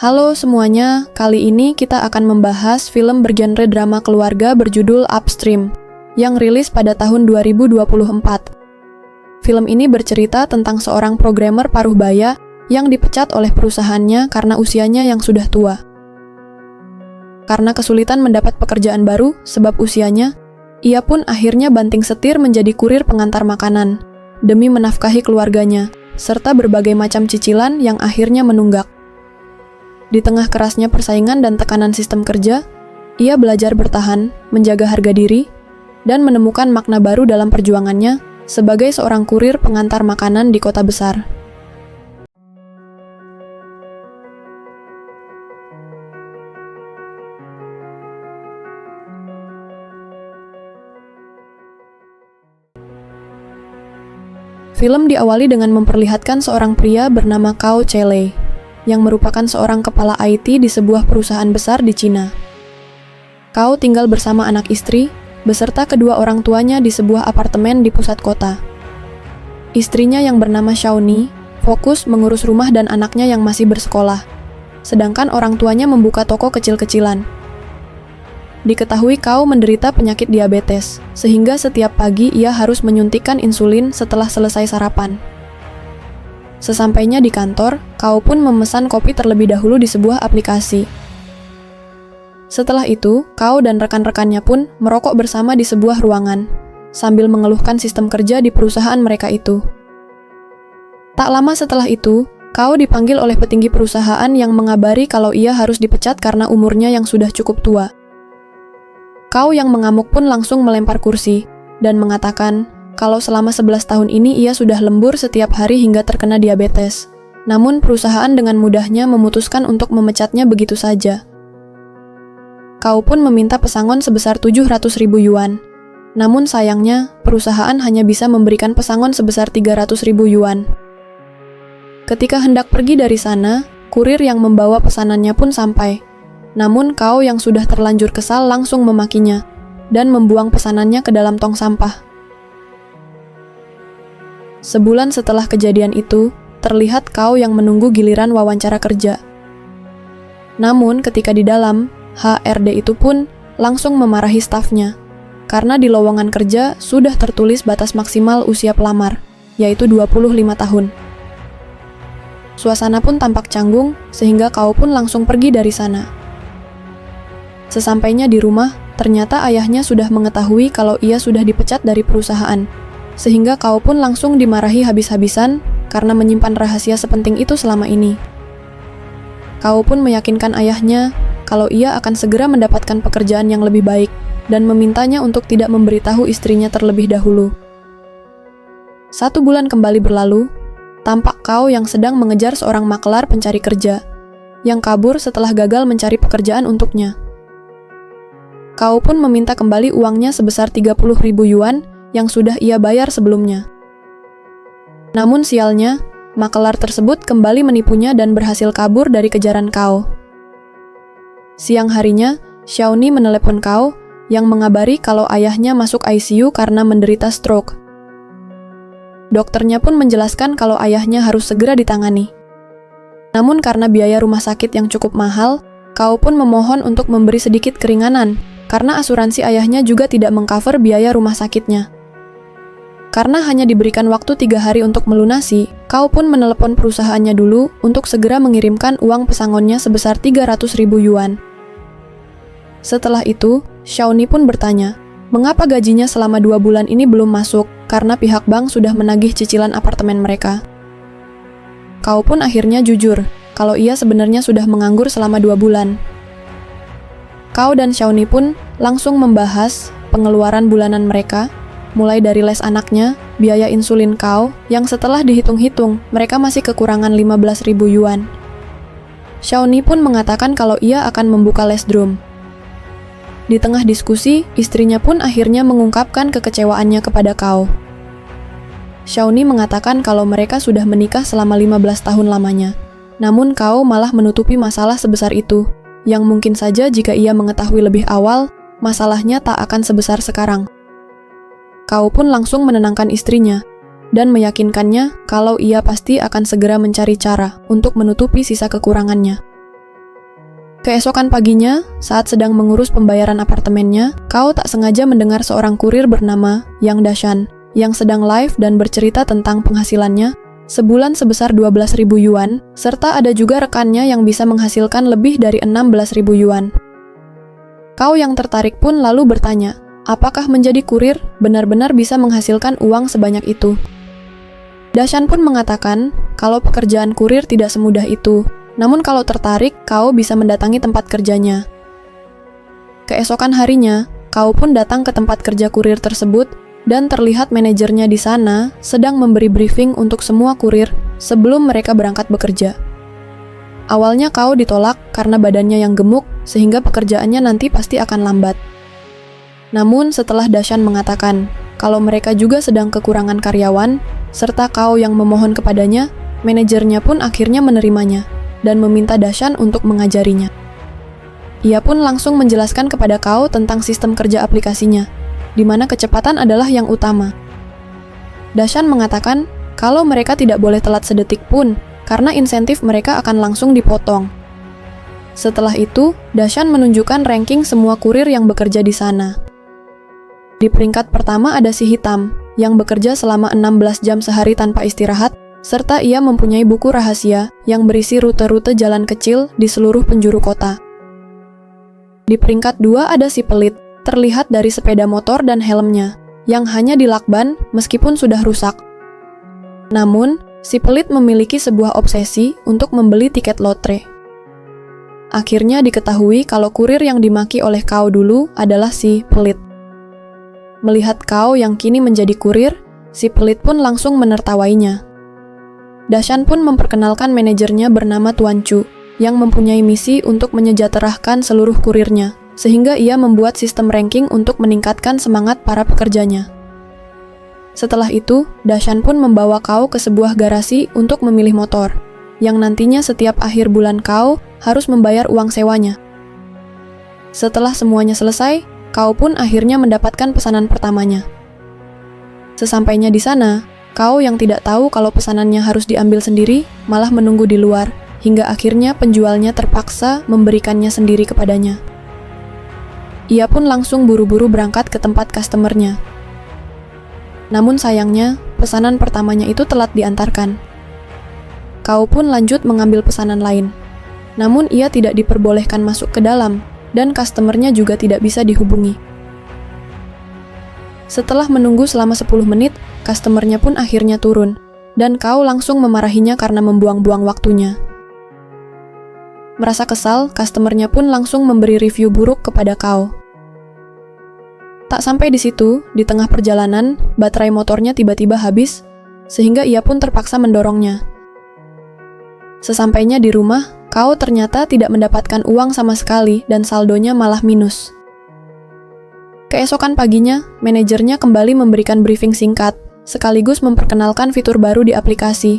Halo semuanya, kali ini kita akan membahas film bergenre drama keluarga berjudul Upstream, yang rilis pada tahun 2024. Film ini bercerita tentang seorang programmer paruh baya yang dipecat oleh perusahaannya karena usianya yang sudah tua. Karena kesulitan mendapat pekerjaan baru sebab usianya, ia pun akhirnya banting setir menjadi kurir pengantar makanan, demi menafkahi keluarganya, serta berbagai macam cicilan yang akhirnya menunggak. Di tengah kerasnya persaingan dan tekanan sistem kerja, ia belajar bertahan, menjaga harga diri, dan menemukan makna baru dalam perjuangannya sebagai seorang kurir pengantar makanan di kota besar. Film diawali dengan memperlihatkan seorang pria bernama Cao Cele, yang merupakan seorang kepala IT di sebuah perusahaan besar di Cina. Cao tinggal bersama anak istri, beserta kedua orang tuanya di sebuah apartemen di pusat kota. Istrinya yang bernama Shauni, fokus mengurus rumah dan anaknya yang masih bersekolah, sedangkan orang tuanya membuka toko kecil-kecilan. Diketahui Cao menderita penyakit diabetes, sehingga setiap pagi ia harus menyuntikkan insulin setelah selesai sarapan. Sesampainya di kantor, Cao pun memesan kopi terlebih dahulu di sebuah aplikasi. Setelah itu, Cao dan rekan-rekannya pun merokok bersama di sebuah ruangan, sambil mengeluhkan sistem kerja di perusahaan mereka itu. Tak lama setelah itu, Cao dipanggil oleh petinggi perusahaan yang mengabari kalau ia harus dipecat karena umurnya yang sudah cukup tua. Cao yang mengamuk pun langsung melempar kursi, dan mengatakan kalau selama 11 tahun ini ia sudah lembur setiap hari hingga terkena diabetes. Namun perusahaan dengan mudahnya memutuskan untuk memecatnya begitu saja. Cao pun meminta pesangon sebesar 700.000 yuan. Namun sayangnya, perusahaan hanya bisa memberikan pesangon sebesar 300.000 yuan. Ketika hendak pergi dari sana, kurir yang membawa pesanannya pun sampai. Namun Cao yang sudah terlanjur kesal langsung memakinya, dan membuang pesanannya ke dalam tong sampah. Sebulan setelah kejadian itu, terlihat Cao yang menunggu giliran wawancara kerja. Namun ketika di dalam, HRD itu pun langsung memarahi stafnya, karena di lowongan kerja sudah tertulis batas maksimal usia pelamar, yaitu 25 tahun. Suasana pun tampak canggung, sehingga Cao pun langsung pergi dari sana. Sesampainya di rumah, ternyata ayahnya sudah mengetahui kalau ia sudah dipecat dari perusahaan, sehingga Cao pun langsung dimarahi habis-habisan karena menyimpan rahasia sepenting itu selama ini. Cao pun meyakinkan ayahnya kalau ia akan segera mendapatkan pekerjaan yang lebih baik dan memintanya untuk tidak memberitahu istrinya terlebih dahulu. 1 bulan kembali berlalu, tampak Cao yang sedang mengejar seorang makelar pencari kerja yang kabur setelah gagal mencari pekerjaan untuknya. Cao pun meminta kembali uangnya sebesar 30.000 yuan yang sudah ia bayar sebelumnya. Namun sialnya, makelar tersebut kembali menipunya dan berhasil kabur dari kejaran Cao. Siang harinya, Shauni menelepon Cao yang mengabari kalau ayahnya masuk ICU karena menderita stroke. Dokternya pun menjelaskan kalau ayahnya harus segera ditangani. Namun karena biaya rumah sakit yang cukup mahal, Cao pun memohon untuk memberi sedikit keringanan karena asuransi ayahnya juga tidak mengcover biaya rumah sakitnya. Karena hanya diberikan waktu 3 hari untuk melunasi, Cao pun menelepon perusahaannya dulu untuk segera mengirimkan uang pesangonnya sebesar 300.000 yuan. Setelah itu, Shauni pun bertanya, mengapa gajinya selama 2 bulan ini belum masuk karena pihak bank sudah menagih cicilan apartemen mereka. Cao pun akhirnya jujur kalau ia sebenarnya sudah menganggur selama 2 bulan. Cao dan Shauni pun langsung membahas pengeluaran bulanan mereka, mulai dari les anaknya, biaya insulin Cao, yang setelah dihitung-hitung, mereka masih kekurangan 15.000 yuan. Shauni pun mengatakan kalau ia akan membuka les drum. Di tengah diskusi, istrinya pun akhirnya mengungkapkan kekecewaannya kepada Cao. Shauni mengatakan kalau mereka sudah menikah selama 15 tahun lamanya. Namun Cao malah menutupi masalah sebesar itu, yang mungkin saja jika ia mengetahui lebih awal, masalahnya tak akan sebesar sekarang. Cao pun langsung menenangkan istrinya, dan meyakinkannya kalau ia pasti akan segera mencari cara untuk menutupi sisa kekurangannya. Keesokan paginya, saat sedang mengurus pembayaran apartemennya, Kao tak sengaja mendengar seorang kurir bernama Yang Dashan yang sedang live dan bercerita tentang penghasilannya sebulan sebesar 12.000 yuan, serta ada juga rekannya yang bisa menghasilkan lebih dari 16.000 yuan. Kao yang tertarik pun lalu bertanya, apakah menjadi kurir benar-benar bisa menghasilkan uang sebanyak itu? Dashan pun mengatakan kalau pekerjaan kurir tidak semudah itu. Namun kalau tertarik, Kao bisa mendatangi tempat kerjanya. Keesokan harinya, Kao pun datang ke tempat kerja kurir tersebut dan terlihat manajernya di sana sedang memberi briefing untuk semua kurir sebelum mereka berangkat bekerja. Awalnya Kao ditolak karena badannya yang gemuk sehingga pekerjaannya nanti pasti akan lambat. Namun setelah Dashan mengatakan kalau mereka juga sedang kekurangan karyawan serta Kao yang memohon kepadanya, manajernya pun akhirnya menerimanya dan meminta Dashan untuk mengajarinya. Ia pun langsung menjelaskan kepada Kao tentang sistem kerja aplikasinya, di mana kecepatan adalah yang utama. Dashan mengatakan kalau mereka tidak boleh telat sedetik pun, karena insentif mereka akan langsung dipotong. Setelah itu, Dashan menunjukkan ranking semua kurir yang bekerja di sana. Di peringkat pertama ada si hitam, yang bekerja selama 16 jam sehari tanpa istirahat, serta ia mempunyai buku rahasia yang berisi rute-rute jalan kecil di seluruh penjuru kota. Di peringkat 2 ada si pelit, terlihat dari sepeda motor dan helmnya, yang hanya dilakban meskipun sudah rusak. Namun, si pelit memiliki sebuah obsesi untuk membeli tiket lotre. Akhirnya diketahui kalau kurir yang dimaki oleh Kao dulu adalah si pelit. Melihat Kao yang kini menjadi kurir, si pelit pun langsung menertawainya. Dashan pun memperkenalkan manajernya bernama Tuan Chu, yang mempunyai misi untuk menyejahterakan seluruh kurirnya, sehingga ia membuat sistem ranking untuk meningkatkan semangat para pekerjanya. Setelah itu, Dashan pun membawa Kao ke sebuah garasi untuk memilih motor, yang nantinya setiap akhir bulan Kao harus membayar uang sewanya. Setelah semuanya selesai, Kao pun akhirnya mendapatkan pesanan pertamanya. Sesampainya di sana, Kao yang tidak tahu kalau pesanannya harus diambil sendiri, malah menunggu di luar, hingga akhirnya penjualnya terpaksa memberikannya sendiri kepadanya. Ia pun langsung buru-buru berangkat ke tempat customernya. Namun sayangnya, pesanan pertamanya itu telat diantarkan. Kao pun lanjut mengambil pesanan lain. Namun ia tidak diperbolehkan masuk ke dalam, dan customernya juga tidak bisa dihubungi. Setelah menunggu selama 10 menit, customernya pun akhirnya turun, dan Kao langsung memarahinya karena membuang-buang waktunya. Merasa kesal, customernya pun langsung memberi review buruk kepada Kao. Tak sampai di situ, di tengah perjalanan, baterai motornya tiba-tiba habis, sehingga ia pun terpaksa mendorongnya. Sesampainya di rumah, Kao ternyata tidak mendapatkan uang sama sekali dan saldonya malah minus. Keesokan paginya, manajernya kembali memberikan briefing singkat, sekaligus memperkenalkan fitur baru di aplikasi,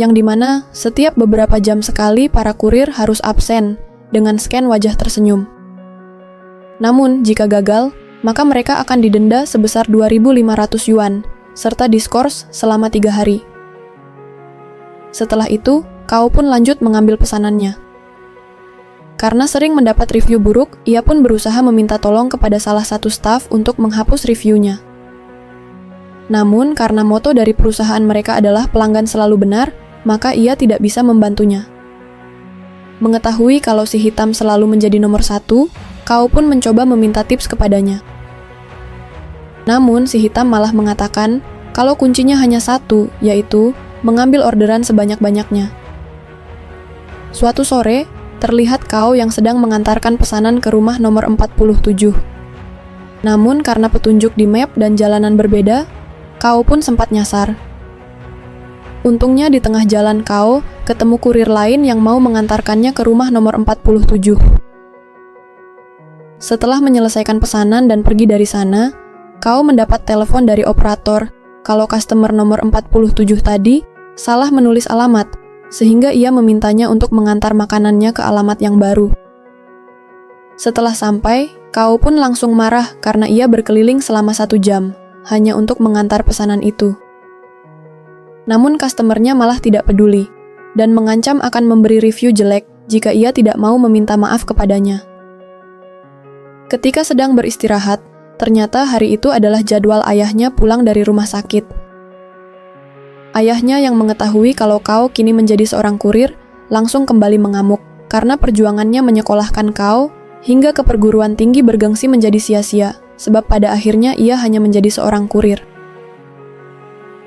yang dimana setiap beberapa jam sekali para kurir harus absen dengan scan wajah tersenyum. Namun, jika gagal, maka mereka akan didenda sebesar 2.500 yuan, serta diskors selama 3 hari. Setelah itu, Kao pun lanjut mengambil pesanannya. Karena sering mendapat review buruk, ia pun berusaha meminta tolong kepada salah satu staf untuk menghapus reviewnya. Namun, karena moto dari perusahaan mereka adalah pelanggan selalu benar, maka ia tidak bisa membantunya. Mengetahui kalau si hitam selalu menjadi nomor 1, Kao pun mencoba meminta tips kepadanya. Namun, si hitam malah mengatakan kalau kuncinya hanya satu, yaitu mengambil orderan sebanyak-banyaknya. Suatu sore, terlihat Kao yang sedang mengantarkan pesanan ke rumah nomor 47. Namun karena petunjuk di map dan jalanan berbeda, Kao pun sempat nyasar. Untungnya di tengah jalan Kao ketemu kurir lain yang mau mengantarkannya ke rumah nomor 47. Setelah menyelesaikan pesanan dan pergi dari sana, Kao mendapat telepon dari operator kalau customer nomor 47 tadi salah menulis alamat, sehingga ia memintanya untuk mengantar makanannya ke alamat yang baru. Setelah sampai, Kao pun langsung marah karena ia berkeliling selama 1 jam, hanya untuk mengantar pesanan itu. Namun customernya malah tidak peduli, dan mengancam akan memberi review jelek jika ia tidak mau meminta maaf kepadanya. Ketika sedang beristirahat, ternyata hari itu adalah jadwal ayahnya pulang dari rumah sakit. Ayahnya yang mengetahui kalau Kao kini menjadi seorang kurir, langsung kembali mengamuk karena perjuangannya menyekolahkan Kao hingga ke perguruan tinggi bergengsi menjadi sia-sia, sebab pada akhirnya ia hanya menjadi seorang kurir.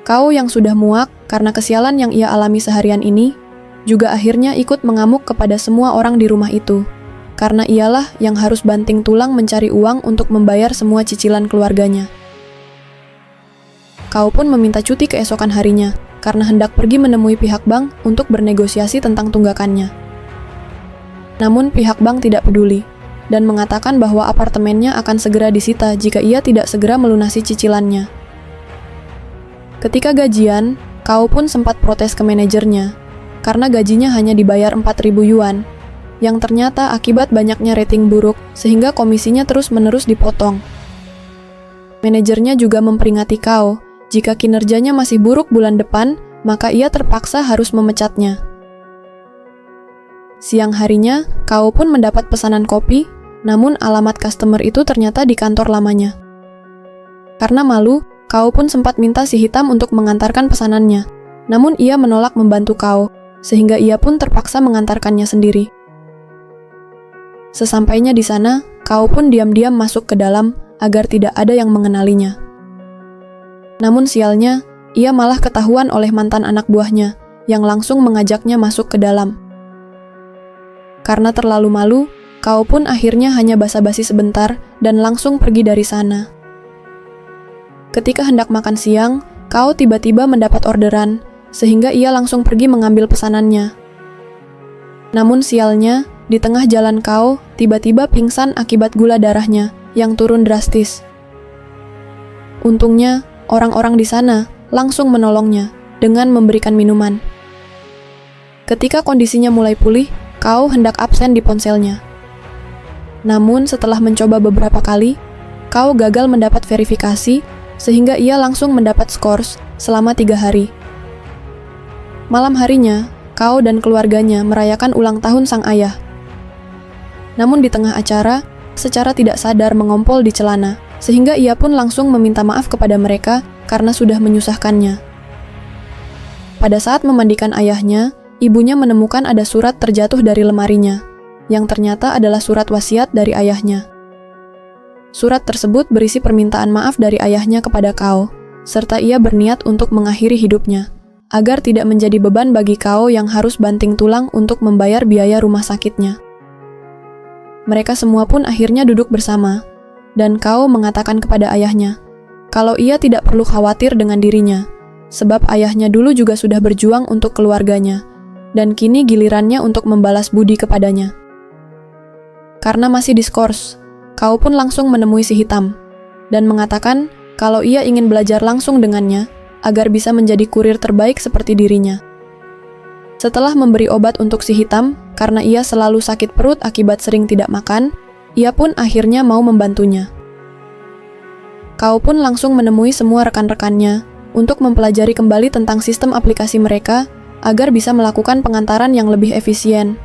Kao yang sudah muak karena kesialan yang ia alami seharian ini, juga akhirnya ikut mengamuk kepada semua orang di rumah itu, karena ialah yang harus banting tulang mencari uang untuk membayar semua cicilan keluarganya. Kao pun meminta cuti keesokan harinya, karena hendak pergi menemui pihak bank untuk bernegosiasi tentang tunggakannya. Namun pihak bank tidak peduli, dan mengatakan bahwa apartemennya akan segera disita jika ia tidak segera melunasi cicilannya. Ketika gajian, Kao pun sempat protes ke manajernya, karena gajinya hanya dibayar 4.000 yuan, yang ternyata akibat banyaknya rating buruk sehingga komisinya terus-menerus dipotong. Manajernya juga memperingati Kao, jika kinerjanya masih buruk bulan depan, maka ia terpaksa harus memecatnya. Siang harinya, Kao pun mendapat pesanan kopi, namun alamat customer itu ternyata di kantor lamanya. Karena malu, Kao pun sempat minta si hitam untuk mengantarkan pesanannya, namun ia menolak membantu Kao, sehingga ia pun terpaksa mengantarkannya sendiri. Sesampainya di sana, Kao pun diam-diam masuk ke dalam agar tidak ada yang mengenalinya. Namun sialnya, ia malah ketahuan oleh mantan anak buahnya, yang langsung mengajaknya masuk ke dalam. Karena terlalu malu, Kao pun akhirnya hanya basa-basi sebentar dan langsung pergi dari sana. Ketika hendak makan siang, Kao tiba-tiba mendapat orderan, sehingga ia langsung pergi mengambil pesanannya. Namun sialnya, di tengah jalan Kao tiba-tiba pingsan akibat gula darahnya yang turun drastis. Untungnya, orang-orang di sana langsung menolongnya dengan memberikan minuman. Ketika kondisinya mulai pulih, Kao hendak absen di ponselnya. Namun setelah mencoba beberapa kali, Kao gagal mendapat verifikasi, sehingga ia langsung mendapat skors selama 3 hari. Malam harinya, Kao dan keluarganya merayakan ulang tahun sang ayah. Namun di tengah acara, secara tidak sadar mengompol di celana, sehingga ia pun langsung meminta maaf kepada mereka karena sudah menyusahkannya. Pada saat memandikan ayahnya, ibunya menemukan ada surat terjatuh dari lemarinya, yang ternyata adalah surat wasiat dari ayahnya. Surat tersebut berisi permintaan maaf dari ayahnya kepada Kao, serta ia berniat untuk mengakhiri hidupnya, agar tidak menjadi beban bagi Kao yang harus banting tulang untuk membayar biaya rumah sakitnya. Mereka semua pun akhirnya duduk bersama, dan Kao mengatakan kepada ayahnya, kalau ia tidak perlu khawatir dengan dirinya, sebab ayahnya dulu juga sudah berjuang untuk keluarganya, dan kini gilirannya untuk membalas budi kepadanya. Karena masih diskors, Kao pun langsung menemui si hitam, dan mengatakan kalau ia ingin belajar langsung dengannya, agar bisa menjadi kurir terbaik seperti dirinya. Setelah memberi obat untuk si hitam, karena ia selalu sakit perut akibat sering tidak makan, ia pun akhirnya mau membantunya. Kao pun langsung menemui semua rekan-rekannya, untuk mempelajari kembali tentang sistem aplikasi mereka, agar bisa melakukan pengantaran yang lebih efisien.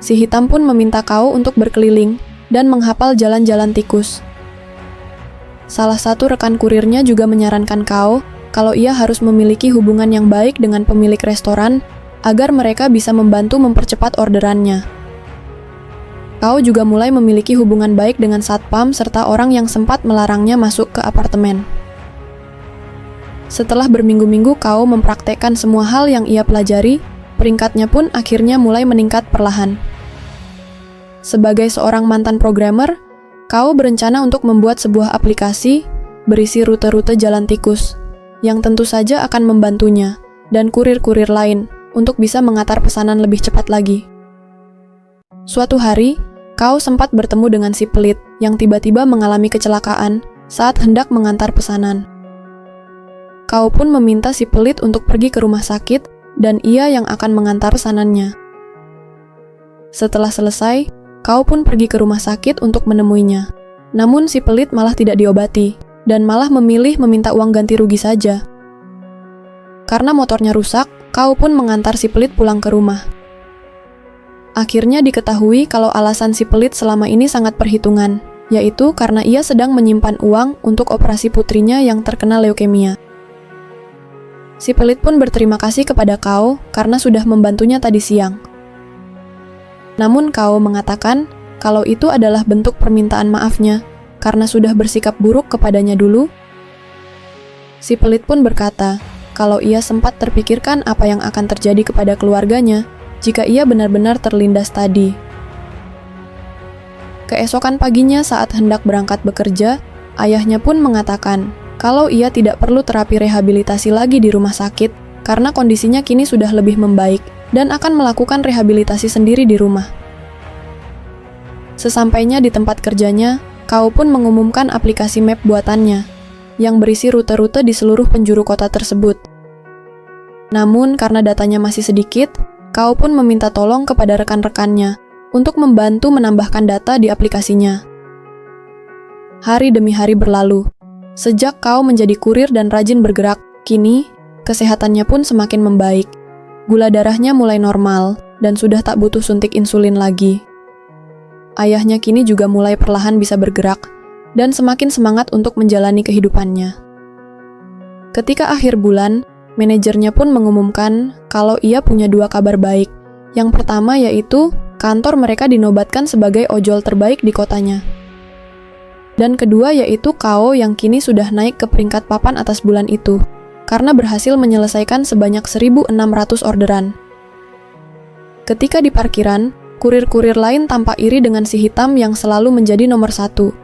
Si hitam pun meminta Kao untuk berkeliling, dan menghafal jalan-jalan tikus. Salah satu rekan kurirnya juga menyarankan Kao kalau ia harus memiliki hubungan yang baik dengan pemilik restoran agar mereka bisa membantu mempercepat orderannya. Kao juga mulai memiliki hubungan baik dengan satpam serta orang yang sempat melarangnya masuk ke apartemen. Setelah berminggu-minggu Kao mempraktekkan semua hal yang ia pelajari, peringkatnya pun akhirnya mulai meningkat perlahan. Sebagai seorang mantan programmer, Kao berencana untuk membuat sebuah aplikasi berisi rute-rute jalan tikus, yang tentu saja akan membantunya dan kurir-kurir lain untuk bisa mengantar pesanan lebih cepat lagi. Suatu hari, Kao sempat bertemu dengan si pelit yang tiba-tiba mengalami kecelakaan saat hendak mengantar pesanan. Kao pun meminta si pelit untuk pergi ke rumah sakit dan ia yang akan mengantar pesanannya. Setelah selesai, Kao pun pergi ke rumah sakit untuk menemuinya. Namun si pelit malah tidak diobati, dan malah memilih meminta uang ganti rugi saja. Karena motornya rusak, Kao pun mengantar si pelit pulang ke rumah. Akhirnya diketahui kalau alasan si pelit selama ini sangat perhitungan, yaitu karena ia sedang menyimpan uang untuk operasi putrinya yang terkena leukemia. Si pelit pun berterima kasih kepada Kao karena sudah membantunya tadi siang. Namun Kao mengatakan kalau itu adalah bentuk permintaan maafnya karena sudah bersikap buruk kepadanya dulu. Si pelit pun berkata kalau ia sempat terpikirkan apa yang akan terjadi kepada keluarganya jika ia benar-benar terlindas tadi. Keesokan paginya saat hendak berangkat bekerja, ayahnya pun mengatakan kalau ia tidak perlu terapi rehabilitasi lagi di rumah sakit karena kondisinya kini sudah lebih membaik dan akan melakukan rehabilitasi sendiri di rumah. Sesampainya di tempat kerjanya, Kao pun mengumumkan aplikasi map buatannya yang berisi rute-rute di seluruh penjuru kota tersebut. Namun karena datanya masih sedikit, Kao pun meminta tolong kepada rekan-rekannya untuk membantu menambahkan data di aplikasinya. Hari demi hari berlalu. Sejak Kao menjadi kurir dan rajin bergerak, kini kesehatannya pun semakin membaik. Gula darahnya mulai normal dan sudah tak butuh suntik insulin lagi. Ayahnya kini juga mulai perlahan bisa bergerak dan semakin semangat untuk menjalani kehidupannya. Ketika akhir bulan, manajernya pun mengumumkan kalau ia punya 2 kabar baik. Yang pertama yaitu kantor mereka dinobatkan sebagai ojol terbaik di kotanya. Dan kedua yaitu Kao yang kini sudah naik ke peringkat papan atas bulan itu, karena berhasil menyelesaikan sebanyak 1.600 orderan. Ketika di parkiran, kurir-kurir lain tampak iri dengan si hitam yang selalu menjadi nomor 1.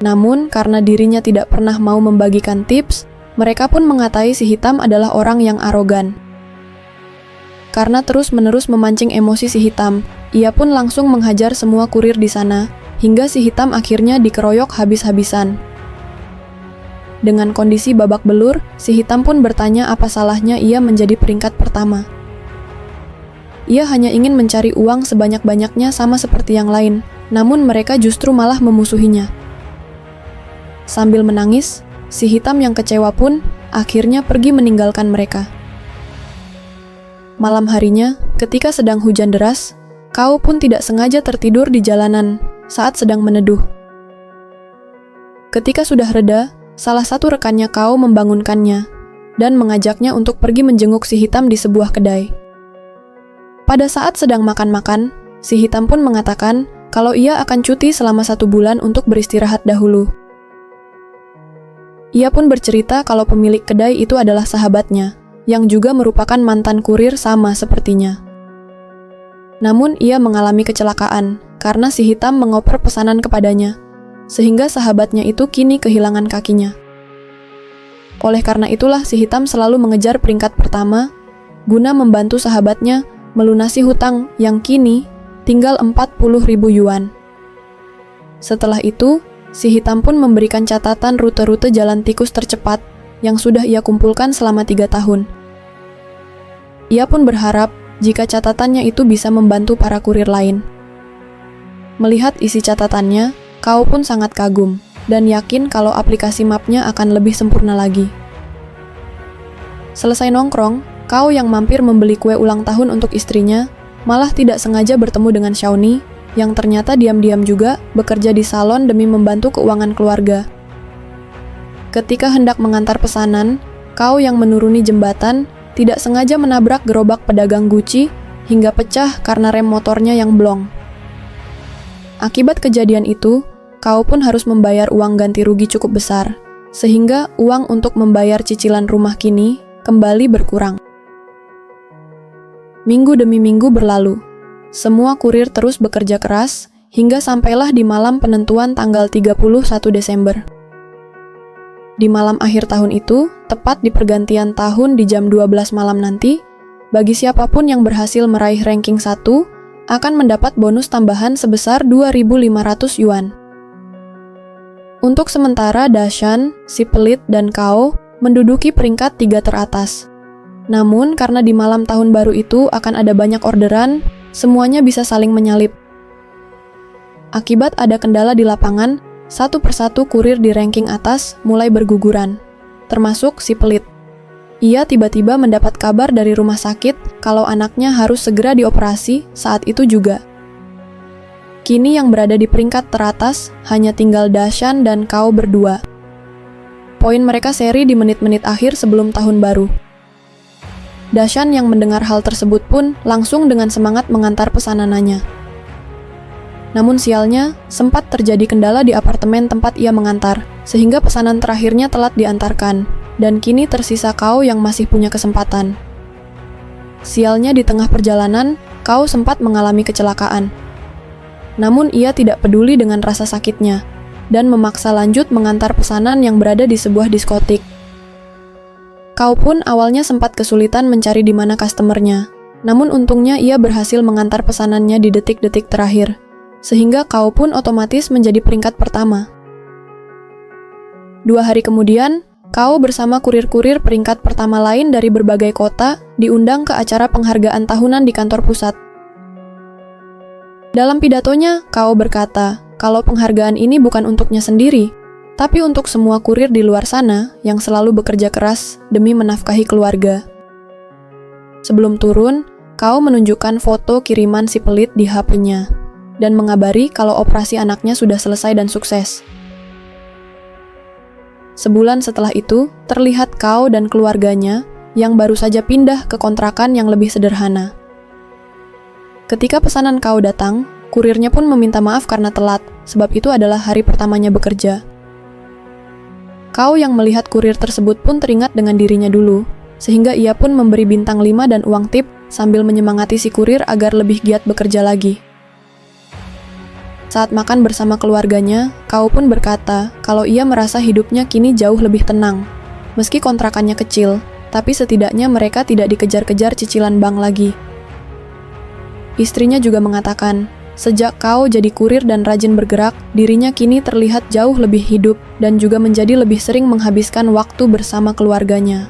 Namun, karena dirinya tidak pernah mau membagikan tips, mereka pun mengatai si hitam adalah orang yang arogan. Karena terus-menerus memancing emosi si hitam, ia pun langsung menghajar semua kurir di sana, hingga si hitam akhirnya dikeroyok habis-habisan. Dengan kondisi babak belur, si hitam pun bertanya apa salahnya ia menjadi peringkat pertama. Ia hanya ingin mencari uang sebanyak-banyaknya sama seperti yang lain, namun mereka justru malah memusuhinya. Sambil menangis, si hitam yang kecewa pun akhirnya pergi meninggalkan mereka. Malam harinya, ketika sedang hujan deras, Kao pun tidak sengaja tertidur di jalanan saat sedang meneduh. Ketika sudah reda, salah satu rekannya Kao membangunkannya dan mengajaknya untuk pergi menjenguk si hitam di sebuah kedai. Pada saat sedang makan-makan, si hitam pun mengatakan kalau ia akan cuti selama 1 bulan untuk beristirahat dahulu. Ia pun bercerita kalau pemilik kedai itu adalah sahabatnya, yang juga merupakan mantan kurir sama sepertinya. Namun ia mengalami kecelakaan karena si hitam mengoper pesanan kepadanya, sehingga sahabatnya itu kini kehilangan kakinya. Oleh karena itulah si hitam selalu mengejar peringkat pertama, guna membantu sahabatnya melunasi hutang yang kini tinggal 40.000 yuan. Setelah itu, si hitam pun memberikan catatan rute-rute jalan tikus tercepat yang sudah ia kumpulkan selama 3 tahun. Ia pun berharap jika catatannya itu bisa membantu para kurir lain. Melihat isi catatannya, Kao pun sangat kagum dan yakin kalau aplikasi mapnya akan lebih sempurna lagi. Selesai nongkrong, Kao yang mampir membeli kue ulang tahun untuk istrinya, malah tidak sengaja bertemu dengan Shawnee, yang ternyata diam-diam juga bekerja di salon demi membantu keuangan keluarga. Ketika hendak mengantar pesanan, Kao yang menuruni jembatan tidak sengaja menabrak gerobak pedagang Gucci hingga pecah karena rem motornya yang blong. Akibat kejadian itu, Kao pun harus membayar uang ganti rugi cukup besar, sehingga uang untuk membayar cicilan rumah kini kembali berkurang. Minggu demi minggu berlalu. Semua kurir terus bekerja keras hingga sampailah di malam penentuan tanggal 31 Desember. Di malam akhir tahun itu, tepat di pergantian tahun di jam 12 malam nanti, bagi siapapun yang berhasil meraih ranking 1 akan mendapat bonus tambahan sebesar 2.500 yuan. Untuk sementara Dashan, si pelit, dan Kao menduduki peringkat 3 teratas. Namun karena di malam tahun baru itu akan ada banyak orderan, semuanya bisa saling menyalip. Akibat ada kendala di lapangan, satu persatu kurir di ranking atas mulai berguguran, termasuk si pelit. ia tiba-tiba mendapat kabar dari rumah sakit kalau anaknya harus segera dioperasi saat itu juga. Kini yang berada di peringkat teratas hanya tinggal Dashan dan Kao berdua. Poin mereka seri di menit-menit akhir sebelum tahun baru. Dashan yang mendengar hal tersebut pun langsung dengan semangat mengantar pesanannya. Namun sialnya, sempat terjadi kendala di apartemen tempat ia mengantar, sehingga pesanan terakhirnya telat diantarkan, dan kini tersisa Kao yang masih punya kesempatan. Sialnya di tengah perjalanan, Kao sempat mengalami kecelakaan. Namun ia tidak peduli dengan rasa sakitnya, dan memaksa lanjut mengantar pesanan yang berada di sebuah diskotik. Kao pun awalnya sempat kesulitan mencari di mana customernya, namun untungnya ia berhasil mengantar pesanannya di detik-detik terakhir, sehingga Kao pun otomatis menjadi peringkat pertama. 2 hari kemudian, Kao bersama kurir-kurir peringkat pertama lain dari berbagai kota diundang ke acara penghargaan tahunan di kantor pusat. Dalam pidatonya, Kao berkata kalau penghargaan ini bukan untuknya sendiri, tapi untuk semua kurir di luar sana yang selalu bekerja keras demi menafkahi keluarga. Sebelum turun, Kao menunjukkan foto kiriman si pelit di HP-nya dan mengabari kalau operasi anaknya sudah selesai dan sukses. Sebulan setelah itu, terlihat Kao dan keluarganya yang baru saja pindah ke kontrakan yang lebih sederhana. Ketika pesanan Kao datang, kurirnya pun meminta maaf karena telat, sebab itu adalah hari pertamanya bekerja. Kao yang melihat kurir tersebut pun teringat dengan dirinya dulu, sehingga ia pun memberi bintang 5 dan uang tip sambil menyemangati si kurir agar lebih giat bekerja lagi. Saat makan bersama keluarganya, Kao pun berkata kalau ia merasa hidupnya kini jauh lebih tenang. Meski kontrakannya kecil, tapi setidaknya mereka tidak dikejar-kejar cicilan bank lagi. Istrinya juga mengatakan, sejak Kao jadi kurir dan rajin bergerak, dirinya kini terlihat jauh lebih hidup dan juga menjadi lebih sering menghabiskan waktu bersama keluarganya.